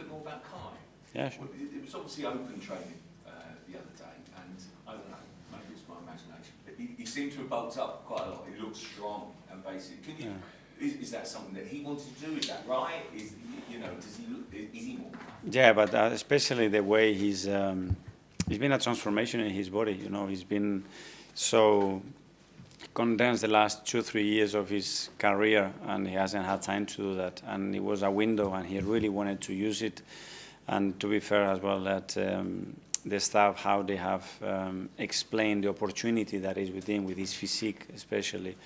bit more about Kai? Yeah, sure. Well, it was obviously open training the other day, and I don't know, maybe it's my imagination, but he seemed to have bulked up quite a lot. He looked strong and basic. Can you, is that something that he wanted to do? Is that right? Is he more? Yeah, but especially the way he's been a transformation in his body. You know, he's been so condensed the last 2-3 years of his career, and he hasn't had time to do that. And it was a window, and he really wanted to use it. And to be fair as well, that the staff, how they have explained the opportunity that is within, with his physique especially,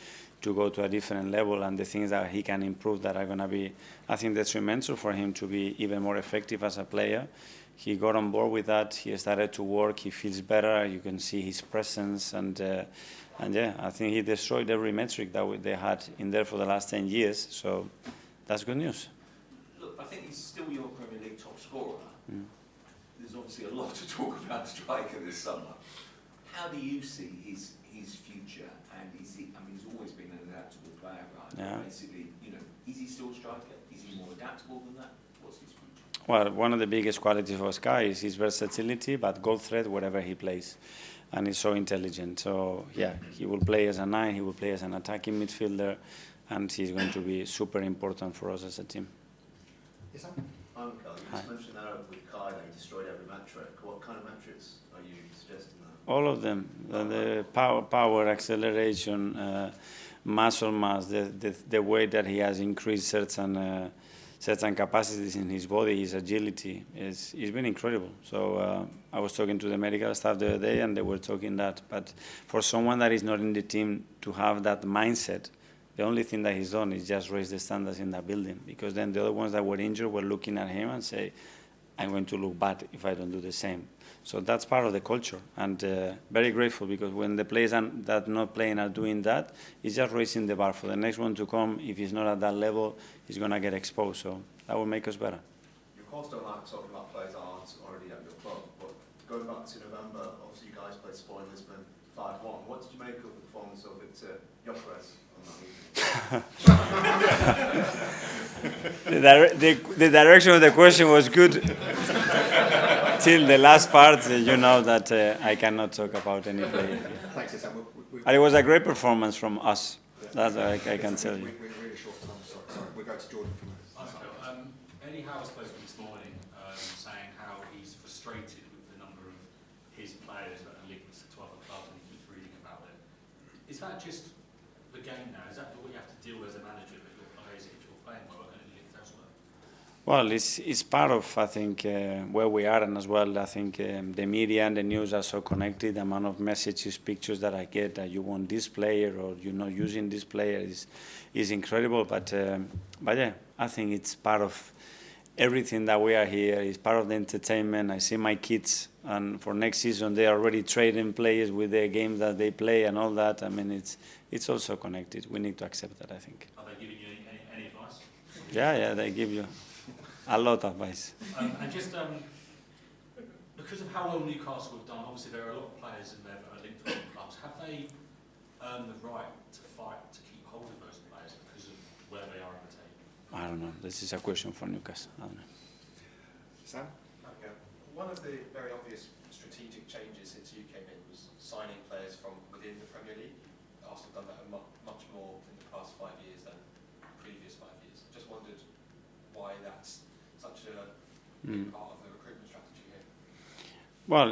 to go to a different level, and the things that he can improve that are going to be, I think, detrimental for him to be even more effective as a player. He got on board with that. He started to work. He feels better. You can see his presence, and yeah, I think he destroyed every metric that they had in there for the last 10 years. So that's good news. Look, I think he's still your Premier League top scorer. There's obviously a lot to talk about striker this summer. How do you see his future? And is he? I mean, he's always been an adaptable player, right? Yeah. Basically, you know, is he still a striker? Is he more adaptable than that? What's his future? Well, one of the biggest qualities of Sky is his versatility, but goal threat wherever he plays. And he's so intelligent. So, yeah, he will play as a 9, he will play as an attacking midfielder, and he's going to be super important for us as a team. Yes, sir? Hi, Mikel. You just mentioned that with Kai that he destroyed every metric. What kind of metrics are you suggesting there? All of them. The power, acceleration, muscle mass, the way that he has increased certain capacities in his body, his agility, it's been incredible. So I was talking to the medical staff the other day, and they were talking that. But for someone that is not in the team to have that mindset, the only thing that he's done is just raise the standards in that building, because then the other ones that were injured were looking at him and say, I'm going to look bad if I don't do the same. So that's part of the culture, and very grateful, because when the players that not playing are doing that, it's just raising the bar for the next one to come. If he's not at that level, he's going to get exposed, so that will make us better. You of course don't like talking about players that aren't already at your club, but going back to November, obviously you guys played Sport in Lisbon 5-1. What did you make of the performance of Gyokeres on that evening? The direction of the question was good. Till the last part, you know that I cannot talk about any player. Thanks, Sam. But it was a great performance from us. That I can tell you. We're really short on time, sorry. We'll go to Jordan from there. Eddie Howe spoke this morning saying how he's frustrated with the number of his players that are linked to other clubs, and he keeps reading about it. Is that just the game now? Is that what you have to deal with as a manager, that your players, if you're playing well, are going to be linked elsewhere? Well, it's part of, I think, where we are, and as well, I think the media and the news are so connected. The amount of messages, pictures that I get that you want this player or you're not using this player is incredible. But yeah, I think it's part of everything that we are here. It's part of the entertainment. I see my kids, and for next season they are already trading players with the games that they play and all that. I mean, it's also connected. We need to accept that, I think. Are they giving you any advice? Yeah, they give you a lot of advice. And just because of how well Newcastle have done, obviously there are a lot of players in there that are linked to other clubs. Have they earned the right to fight to keep hold of those players because of where they are in the table? I don't know. This is a question for Newcastle. I don't know. Sam? Okay. One of the very obvious strategic changes since you came in was signing players from within the Premier League. Arsenal have done that much more in the past 5 years than the previous 5 years. Just wondered why that's such a big part of the recruitment strategy here. Well,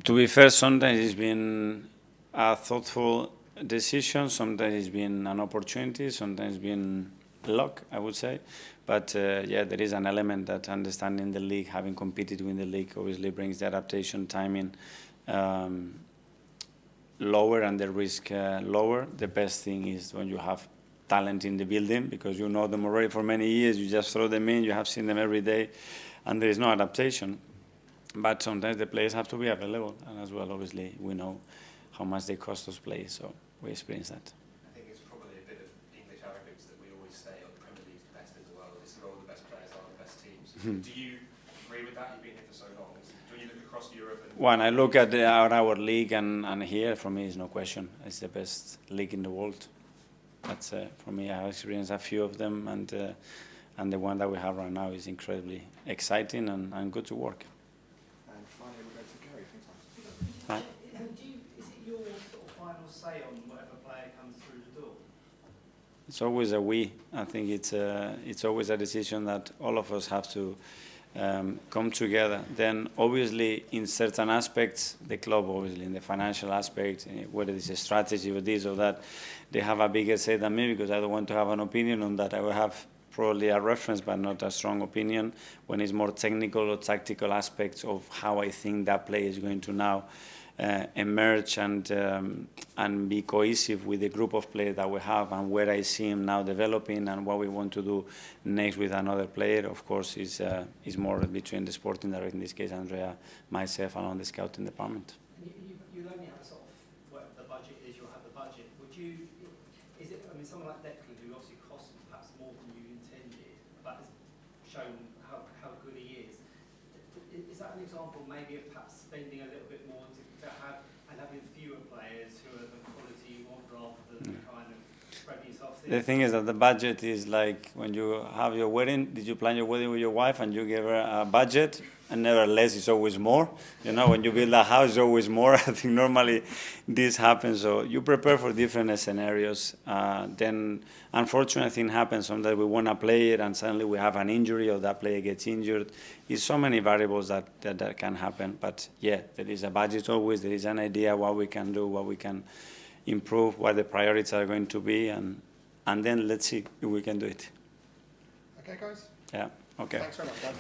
to be fair, sometimes it's been a thoughtful decision, sometimes it's been an opportunity, sometimes it's been luck, I would say. But yeah, there is an element that understanding the league, having competed in the league, obviously brings the adaptation timing lower and the risk lower. The best thing is when you have talent in the building, because you know them already for many years, you just throw them in, you have seen them every day, and there is no adaptation. But sometimes the players have to be available, and as well, obviously, we know how much they cost those players, so we experience that. I think it's probably a bit of English arrogance that we always say on the Premier League's the best in the world. It's where all the best players are the best teams. Do you agree with that? You've been here for so long. Do you look across Europe? When I look at our league and here, for me, it's no question. It's the best league in the world. That's for me. I have experienced a few of them, and and the one that we have right now is incredibly exciting and good to work. And finally, we'll go to Gary. Thanks, Right. Is it your sort of final say on whatever player comes through the door? It's always a we. I think it's always a decision that all of us have to come together. Then obviously in certain aspects, the club obviously in the financial aspect, whether it's a strategy or this or that, they have a bigger say than me because I don't want to have an opinion on that. I will have probably a reference but not a strong opinion when it's more technical or tactical aspects of how I think that play is going to now emerge and be cohesive with the group of players that we have and where I see him now developing and what we want to do next with another player. Of course, is more between the sporting director, in this case Andrea, myself, and on the scouting department. You'll only have a sort of, whatever the budget is, you'll have the budget. Would you, is it, I mean, someone like Declan, who obviously costs perhaps more than you intended, but has shown how good he is that an example maybe of perhaps spending a little bit more to have, and having fewer players who are the quality you want rather than kind of spreading yourself thin? The thing is that the budget is like when you have your wedding, did you plan your wedding with your wife and you give her a budget? And nevertheless, it's always more. You know, when you build a house, it's always more. I think normally this happens. So you prepare for different scenarios. Then, unfortunately, thing happens. Sometimes we want to play it, and suddenly we have an injury, or that player gets injured. It's so many variables that can happen. But yeah, there is a budget always. There is an idea what we can do, what we can improve, what the priorities are going to be, and then let's see if we can do it. Okay, guys. Yeah. Okay. Thanks very much, guys.